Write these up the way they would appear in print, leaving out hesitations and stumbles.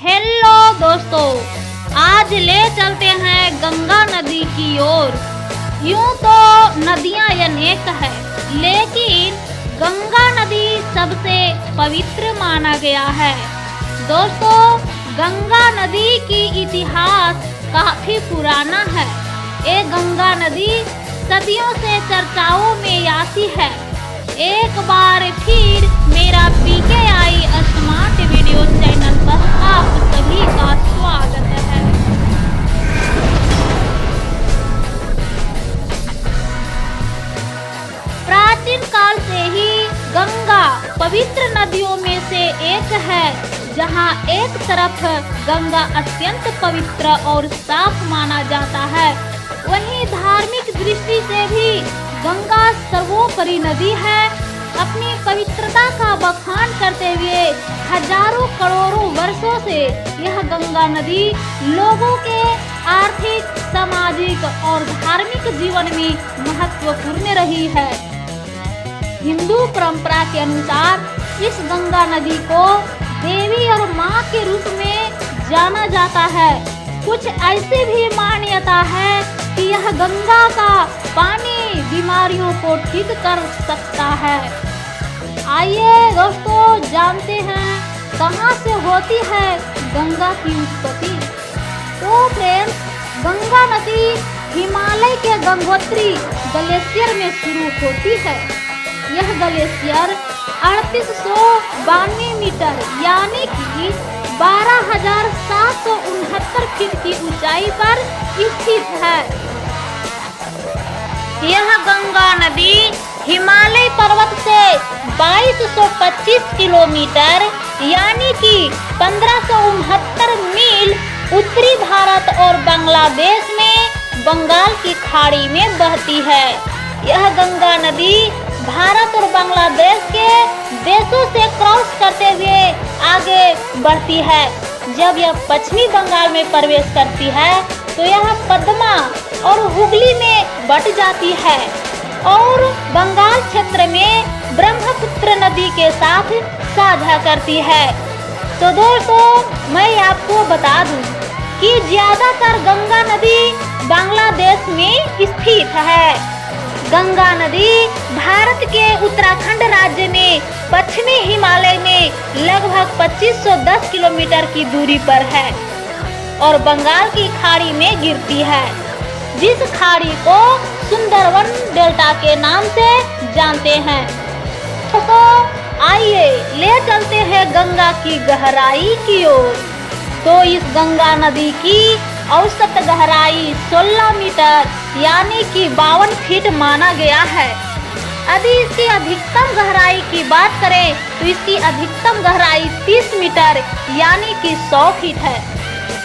Hello दोस्तों, आज ले चलते हैं गंगा नदी की ओर। यूं तो नदियां अनेक है, लेकिन गंगा नदी सबसे पवित्र माना गया है। दोस्तों, गंगा नदी की इतिहास काफी पुराना है। ये गंगा नदी सदियों से चर्चाओं में आती है। एक बार फिर मेरा PKI स्मार्ट वीडियो चैनल पर आप सभी का स्वागत है। प्राचीन काल से ही गंगा पवित्र नदियों में से एक है। जहां एक तरफ गंगा अत्यंत पवित्र और साफ माना जाता है, वहीं धार्मिक दृष्टि से भी गंगा सर्वोपरि नदी है। अपनी पवित्रता का बखान करते हुए हजारों करोड़ों वर्षों से यह गंगा नदी लोगों के आर्थिक, सामाजिक और धार्मिक जीवन में महत्वपूर्ण रही है। हिंदू परंपरा के अनुसार इस गंगा नदी को देवी और मां के रूप में जाना जाता है। कुछ ऐसी भी मान्यता है कि यह गंगा का पानी बीमारियों को ठीक कर सकता है। आइए दोस्तों, जानते हैं कहां से होती है गंगा की उत्पत्ति। तो फ्रेंड्स, गंगा नदी हिमालय के गंगोत्री ग्लेशियर में शुरू होती है। यह ग्लेशियर 3892 मीटर यानी कि 12,769 फीट की ऊंचाई पर स्थित है। यह गंगा नदी हिमालय पर्वत से 2225 किलोमीटर यानी कि 1569 मील उत्तरी भारत और बांग्लादेश में बंगाल की खाड़ी में बहती है। यह गंगा नदी भारत और बांग्लादेश के देशों से क्रॉस करते हुए आगे बढ़ती है। जब यह पश्चिमी बंगाल में प्रवेश करती है तो यह पद्मा और हुगली में बट जाती है और बंगाल क्षेत्र में ब्रह्मपुत्र नदी के साथ साझा करती है। तो दोस्तों, मैं आपको बता दूं कि ज्यादातर गंगा नदी बांग्लादेश में स्थित है। गंगा नदी भारत के उत्तराखंड राज्य में पश्चिमी हिमालय में लगभग 2510 किलोमीटर की दूरी पर है और बंगाल की खाड़ी में गिरती है, जिस खाड़ी को सुंदरवन डेल्टा के नाम से जानते हैं। तो आइए ले चलते हैं गंगा की गहराई की ओर। तो इस गंगा नदी की औसत गहराई 16 मीटर यानी कि 52 फीट माना गया है। यदि इसकी अधिकतम गहराई की बात करें तो इसकी अधिकतम गहराई 30 मीटर यानी कि 100 फीट है।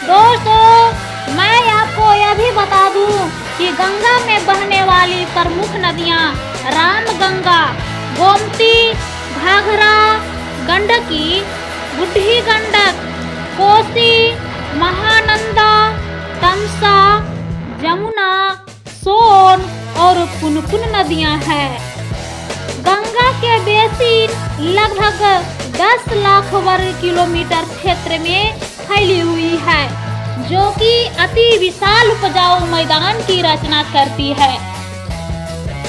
दोस्तों, मैं आपको यह भी बता दूं कि गंगा में बहने वाली प्रमुख नदियां रामगंगा, गोमती, घाघरा, गंडकी, बुढ़ी गंडक, कोसी, महानंदा, तमसा, जमुना, सोन और पुनपुन नदियां हैं। गंगा के बेसिन लगभग 10 लाख वर्ग किलोमीटर क्षेत्र में फैली हुई है, जो कि अति विशाल उपजाऊ मैदान की रचना करती है।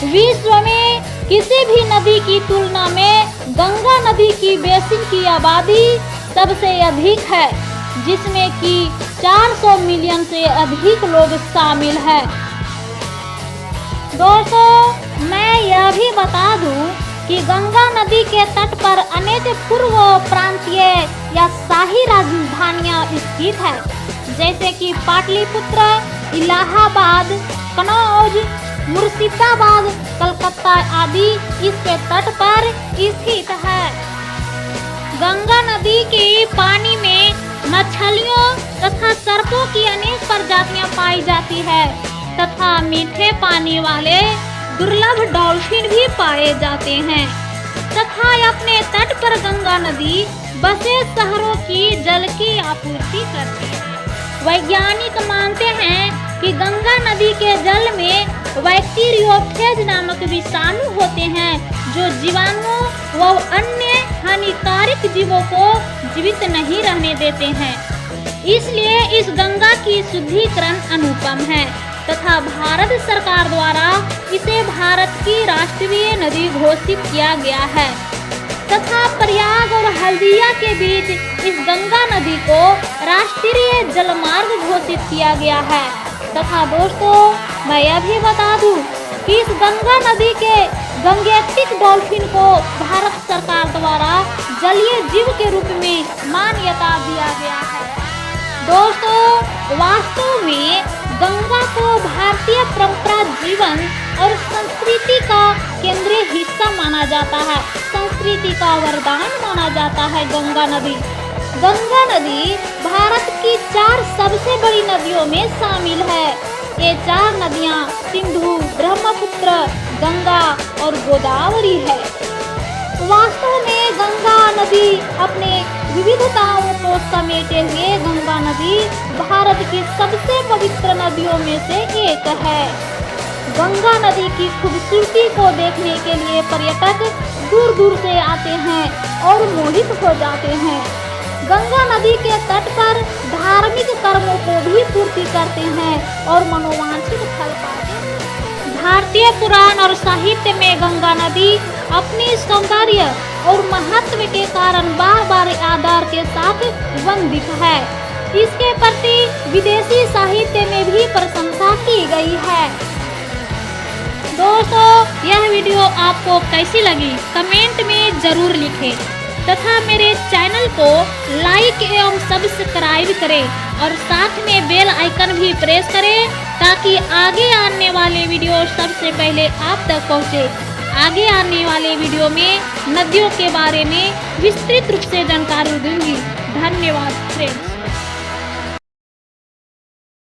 विश्व में किसी भी नदी की तुलना में गंगा नदी की बेसिन की आबादी सबसे अधिक है, जिसमें कि 400 मिलियन से अधिक लोग शामिल हैं। दोस्तों, मैं यह भी बता दूं कि गंगा नदी के तट पर अनेक पूर्व प्रांतीय या शाही राजधानियां स्थित हैं, जैसे कि पाटलिपुत्र, इलाहाबाद, कनौज, मुर्शिदाबाद, कलकत्ता आदि इसके तट पर स्थित है। गंगा नदी के पानी में मछलियों तथा सर्पों की अनेक प्रजातियां पाई जाती है तथा मीठे पानी वाले दुर्लभ डॉल्फिन भी पाए जाते हैं तथा अपने तट पर गंगा नदी बसे शहरों की जल की आपूर्ति करती है। वैज्ञानिक मानते हैं कि गंगा नदी के जल में बैक्टीरियोफेज नामक विषाणु होते हैं, जो जीवाणुओं व अन्य हानिकारक जीवों को जीवित नहीं रहने देते हैं इसलिए इस गंगा की शुद्धिकरण अनुपम है तथा भारत सरकार द्वारा इसे भारत की राष्ट्रीय नदी घोषित किया गया है तथा प्रयाग और हल्दिया के बीच इस गंगा नदी को राष्ट्रीय जलमार्ग घोषित किया गया है तथा दोस्तों मैं यह भी बता दूं कि इस गंगा नदी के गंगेटिक डॉल्फिन को भारत सरकार द्वारा जलीय जीव के रूप में मान्यता दिया गया है। दोस्तों वास्तव में गंगा को भारतीय परंपरा जीवन और संस्कृति का केंद्रीय हिस्सा माना जाता है, संस्कृति का वरदान माना जाता है। गंगा नदी भारत की 4 सबसे बड़ी नदियों में शामिल है। ये 4 नदियां सिंधु, ब्रह्मपुत्र, गंगा और गोदावरी है। वास्तव में गंगा नदी अपने विविधताओं को समेटे हुए गंगा नदी भारत की सबसे पवित्र नदियों में से एक है। गंगा नदी की खूबसूरती को देखने के लिए पर्यटक दूर दूर से आते हैं और मोहित हो जाते हैं। गंगा नदी के तट पर धार्मिक कर्मों को भी पूर्ति करते हैं और मनोवांछित फल पाते हैं। भारतीय पुराण और साहित्य में गंगा नदी अपनी सौंदर्य और महत्व के कारण बार बार आदर के साथ वंदित है। इसके प्रति विदेशी साहित्य में भी प्रशंसा की गई है। दोस्तों यह वीडियो आपको कैसी लगी कमेंट में जरूर लिखें तथा मेरे चैनल को लाइक एवं सब्सक्राइब करें और साथ में बेल आइकन भी प्रेस करें ताकि आगे आने वाले वीडियो सबसे पहले आप तक पहुंचे। आगे आने वाले वीडियो में नदियों के बारे में विस्तृत रूप से जानकारी दूंगी। धन्यवाद फ्रेंड्स।